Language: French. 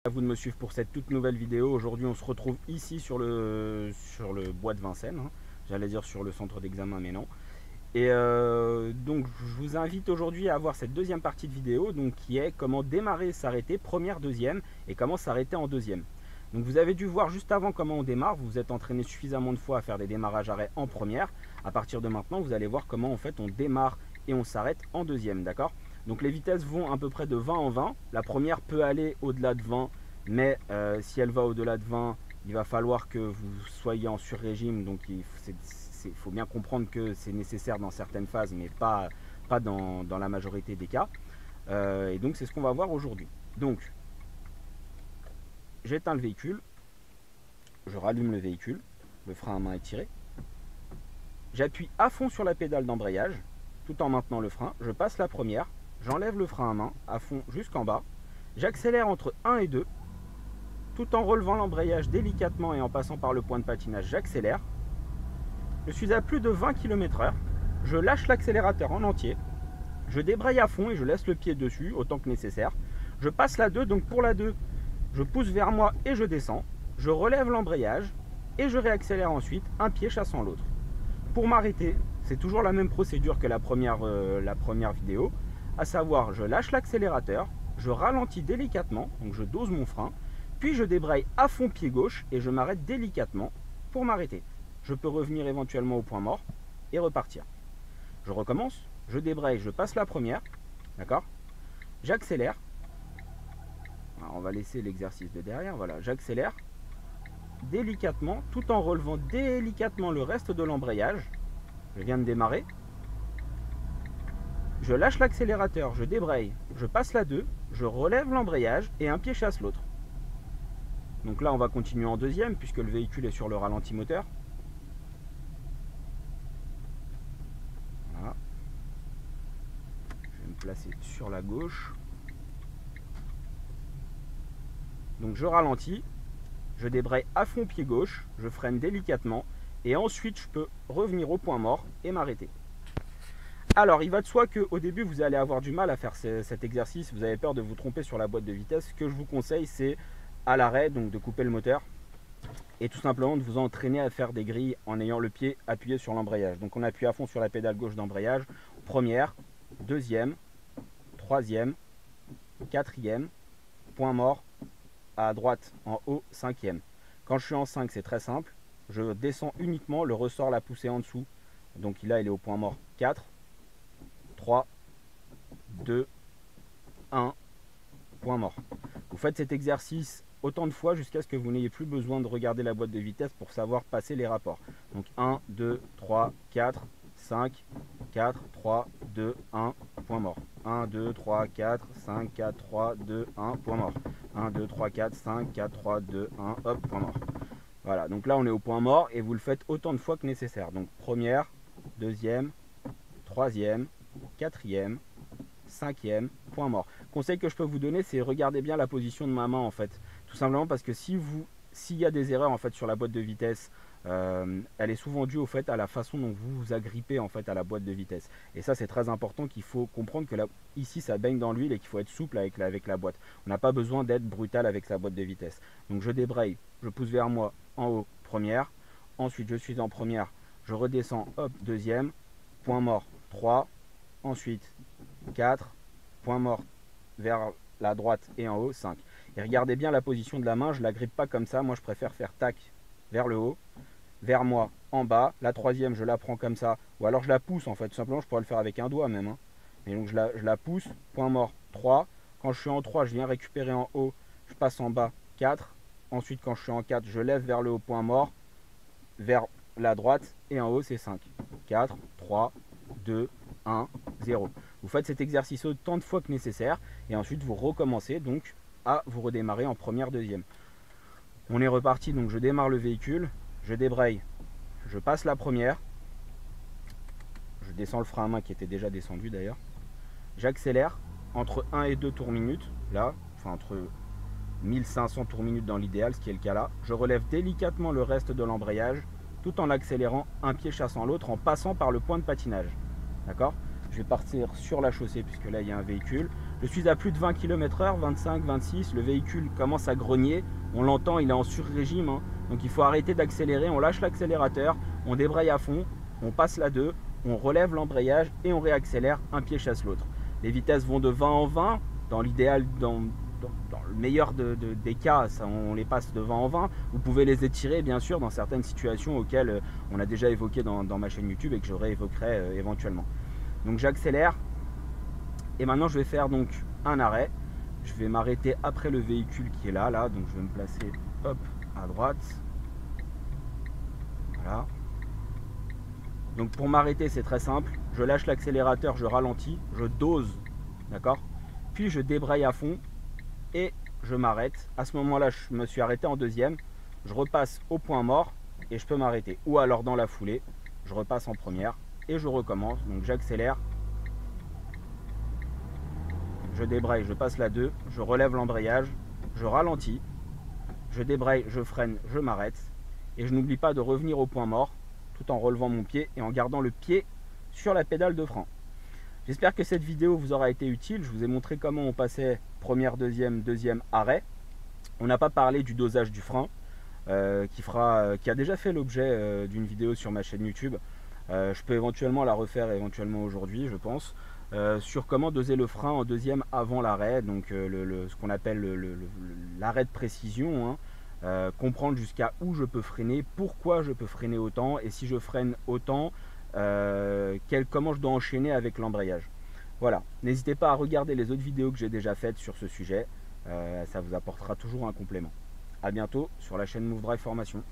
À vous de me suivre pour cette toute nouvelle vidéo. Aujourd'hui, on se retrouve ici sur le bois de Vincennes, hein. J'allais dire sur le centre d'examen, mais non. Et donc, je vous invite aujourd'hui à voir cette deuxième partie de vidéo, donc qui est comment démarrer et s'arrêter, première, deuxième, et comment s'arrêter en deuxième. Donc, vous avez dû voir juste avant comment on démarre. Vous vous êtes entraîné suffisamment de fois à faire des démarrages-arrêts en première. À partir de maintenant, vous allez voir comment en fait on démarre et on s'arrête en deuxième, d'accord? Donc les vitesses vont à peu près de 20 en 20. La première peut aller au-delà de 20, mais si elle va au-delà de 20, il va falloir que vous soyez en sur-régime. Donc il faut bien comprendre que c'est nécessaire dans certaines phases, mais pas dans la majorité des cas. Et donc c'est ce qu'on va voir aujourd'hui. Donc j'éteins le véhicule, je rallume le véhicule, le frein à main est tiré. J'appuie à fond sur la pédale d'embrayage, tout en maintenant le frein. Je passe la première, j'enlève le frein à main à fond jusqu'en bas. J'accélère entre 1 et 2, tout en relevant l'embrayage délicatement et en passant par le point de patinage, j'accélère. Je suis à plus de 20 km/h. Je lâche l'accélérateur en entier. Je débraye à fond et je laisse le pied dessus autant que nécessaire. Je passe la 2, donc pour la 2, je pousse vers moi et je descends. Je relève l'embrayage et je réaccélère ensuite, un pied chassant l'autre. Pour m'arrêter, c'est toujours la même procédure que la première vidéo, à savoir je lâche l'accélérateur, je ralentis délicatement, donc je dose mon frein, puis je débraye à fond pied gauche et je m'arrête délicatement pour m'arrêter. Je peux revenir éventuellement au point mort et repartir. Je recommence, je débraye, je passe la première, d'accord? J'accélère. On va laisser l'exercice de derrière, voilà, j'accélère délicatement, tout en relevant délicatement le reste de l'embrayage. Je viens de démarrer. Je lâche l'accélérateur, je débraye, je passe la 2, je relève l'embrayage et un pied chasse l'autre. Donc là, on va continuer en deuxième puisque le véhicule est sur le ralenti moteur. Voilà. Je vais me placer sur la gauche. Donc je ralentis. Je débraye à fond pied gauche, je freine délicatement et ensuite je peux revenir au point mort et m'arrêter. Alors il va de soi qu'au début vous allez avoir du mal à faire cet exercice, vous avez peur de vous tromper sur la boîte de vitesse. Ce que je vous conseille, c'est à l'arrêt, donc de couper le moteur et tout simplement de vous entraîner à faire des grilles en ayant le pied appuyé sur l'embrayage. Donc on appuie à fond sur la pédale gauche d'embrayage, première, deuxième, troisième, quatrième, point mort, à droite en haut, cinquième. Quand je suis en 5, c'est très simple. Je descends uniquement, le ressort l'a poussé en dessous. Donc là, il est au point mort. 4, 3, 2, 1, point mort. Vous faites cet exercice autant de fois jusqu'à ce que vous n'ayez plus besoin de regarder la boîte de vitesse pour savoir passer les rapports. Donc 1, 2, 3, 4, 5, 4, 3, 2, 1, point mort. 1, 2, 3, 4, 5, 4, 3, 2, 1, point mort. 1, 2, 3, 4, 5, 4, 3, 2, 1, hop, point mort. Voilà, donc là on est au point mort et vous le faites autant de fois que nécessaire. Donc première, deuxième, troisième, quatrième, cinquième, point mort. Conseil que je peux vous donner, c'est regardez bien la position de ma main en fait. Tout simplement parce que s'il y a des erreurs en fait sur la boîte de vitesse, elle est souvent due au fait à la façon dont vous vous agrippez en fait à la boîte de vitesse. Et ça c'est très important, qu'il faut comprendre que là, ici ça baigne dans l'huile et qu'il faut être souple avec la boîte. On n'a pas besoin d'être brutal avec sa boîte de vitesse. Donc je débraye, je pousse vers moi en haut, première. Ensuite je suis en première, je redescends, hop, deuxième, point mort, 3. Ensuite 4, point mort vers la droite et en haut, 5. Et regardez bien la position de la main, je ne la grippe pas comme ça, moi je préfère faire tac vers le haut, vers moi en bas. La troisième, je la prends comme ça, ou alors je la pousse en fait, tout simplement je pourrais le faire avec un doigt même, hein. Et donc je la pousse, point mort, 3. Quand je suis en 3, je viens récupérer en haut, je passe en bas, 4. Ensuite quand je suis en 4, je lève vers le haut, point mort, vers la droite et en haut c'est 5. 4, 3, 2, 1, 0. Vous faites cet exercice autant de fois que nécessaire et ensuite vous recommencez donc à vous redémarrer en première, deuxième. On est reparti, donc je démarre le véhicule, je débraye, je passe la première, je descends le frein à main qui était déjà descendu d'ailleurs, j'accélère entre 1 et 2 tours minute, là, enfin entre 1500 tours minute dans l'idéal, ce qui est le cas là. Je relève délicatement le reste de l'embrayage tout en accélérant, un pied chassant l'autre en passant par le point de patinage. D'accord? Je vais partir sur la chaussée puisque là il y a un véhicule. Je suis à plus de 20 km/h, 25, 26, le véhicule commence à grogner, on l'entend, il est en sur-régime, hein. Donc il faut arrêter d'accélérer, on lâche l'accélérateur, on débraye à fond, on passe la 2, on relève l'embrayage et on réaccélère, un pied chasse l'autre. Les vitesses vont de 20 en 20, dans l'idéal, dans le meilleur des cas, on les passe de 20 en 20. Vous pouvez les étirer bien sûr dans certaines situations auxquelles on a déjà évoqué dans ma chaîne YouTube et que je réévoquerai éventuellement. Donc j'accélère et maintenant je vais faire donc un arrêt. Je vais m'arrêter après le véhicule qui est là, donc je vais me placer hop à droite. Voilà. Donc pour m'arrêter c'est très simple, je lâche l'accélérateur, je ralentis, je dose, d'accord, puis je débraye à fond et je m'arrête. À ce moment là je me suis arrêté en deuxième, je repasse au point mort et je peux m'arrêter, ou alors dans la foulée je repasse en première et je recommence. Donc j'accélère, je débraye, je passe la 2, je relève l'embrayage, je ralentis, je débraye, je freine, je m'arrête et je n'oublie pas de revenir au point mort tout en relevant mon pied et en gardant le pied sur la pédale de frein. J'espère que cette vidéo vous aura été utile. Je vous ai montré comment on passait première, deuxième arrêt. On n'a pas parlé du dosage du frein qui a déjà fait l'objet d'une vidéo sur ma chaîne YouTube. Je peux éventuellement la refaire aujourd'hui, je pense, sur comment doser le frein en deuxième avant l'arrêt, donc ce qu'on appelle l'arrêt de précision, hein. Comprendre jusqu'à où je peux freiner, pourquoi je peux freiner autant, et si je freine autant, comment je dois enchaîner avec l'embrayage. Voilà, n'hésitez pas à regarder les autres vidéos que j'ai déjà faites sur ce sujet, ça vous apportera toujours un complément. A bientôt sur la chaîne Move Drive Formation.